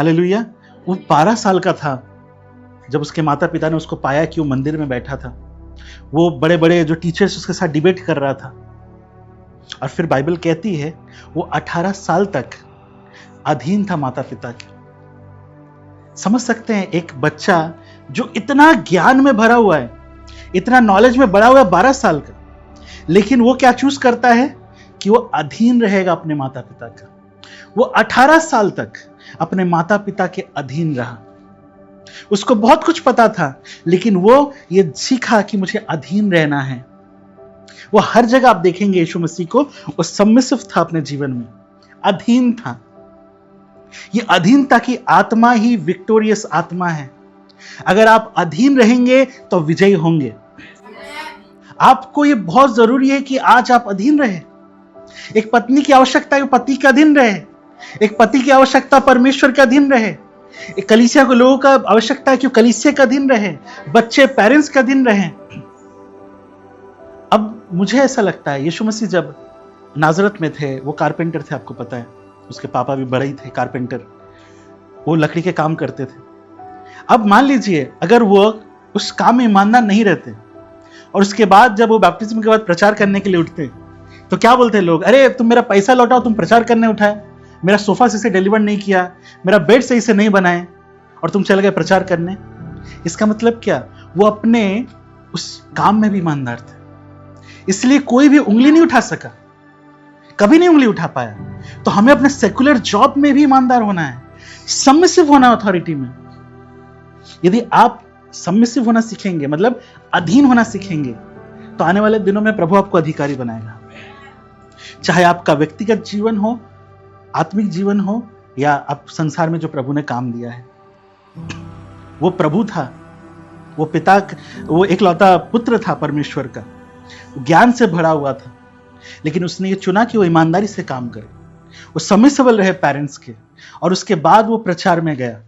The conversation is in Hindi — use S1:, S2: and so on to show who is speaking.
S1: हालेलुया। वो 12 साल का था जब उसके माता पिता ने उसको पाया कि वो मंदिर में बैठा था। वो बड़े बड़े जो टीचर्स उसके साथ डिबेट कर रहा था। और फिर बाइबल कहती है वो 18 साल तक अधीन था माता पिता के। समझ सकते हैं, एक बच्चा जो इतना ज्ञान में भरा हुआ है, इतना नॉलेज में बड़ा हुआ है, 12 साल का, लेकिन वो क्या चूज करता है कि वो अधीन रहेगा अपने माता पिता का। वो 18 साल तक अपने माता पिता के अधीन रहा। उसको बहुत कुछ पता था, लेकिन वो ये सीखा कि मुझे अधीन रहना है। वो हर जगह आप देखेंगे यीशु मसीह को, वो सबमिसिव था अपने जीवन में, अधीन था। ये अधीनता की आत्मा ही विक्टोरियस आत्मा है। अगर आप अधीन रहेंगे तो विजयी होंगे। आपको ये बहुत जरूरी है कि आज आप अधीन रहे। एक पत्नी की आवश्यकता है पति के अधीन रहे। एक पति की आवश्यकता परमेश्वर के अधीन रहे। एक कलीसिया को लोगों का आवश्यकता है कि कलीसिया का अधीन रहे। बच्चे पेरेंट्स का अधीन रहे। अब मुझे ऐसा लगता है यीशु मसीह जब नाजरत में थे, वो कारपेंटर थे, आपको पता है, उसके पापा भी बड़े ही थे कारपेंटर, वो लकड़ी के काम करते थे। अब मान लीजिए अगर वो उस काम में ईमानदार नहीं रहते और उसके बाद जब वो बैप्टिज्म के बाद प्रचार करने के लिए उठते तो क्या बोलते लोग, अरे तुम मेरा पैसा लौटाओ, तुम प्रचार करने उठाए, मेरा सोफा सही से डिलीवर नहीं किया, मेरा बेड सही से नहीं बनाए और तुम चले गए प्रचार करने। इसका मतलब क्या, वो अपने उस काम में भी ईमानदार थे, इसलिए कोई भी उंगली नहीं उठा सका, कभी नहीं उंगली उठा पाया। तो हमें अपने सेकुलर जॉब में भी ईमानदार होना है, सबमिसिव होना अथॉरिटी में। यदि आप सबमिसिव होना सीखेंगे, मतलब अधीन होना सीखेंगे, तो आने वाले दिनों में प्रभु आपको अधिकारी बनाएगा। चाहे आपका व्यक्तिगत जीवन हो, आत्मिक जीवन हो, या आप संसार में जो प्रभु ने काम दिया है। वो प्रभु था, वो पिता, वो एकलौता पुत्र था परमेश्वर का, ज्ञान से भरा हुआ था, लेकिन उसने ये चुना कि वो ईमानदारी से काम करे, वो सबमिसिबल रहे पेरेंट्स के, और उसके बाद वो प्रचार में गया।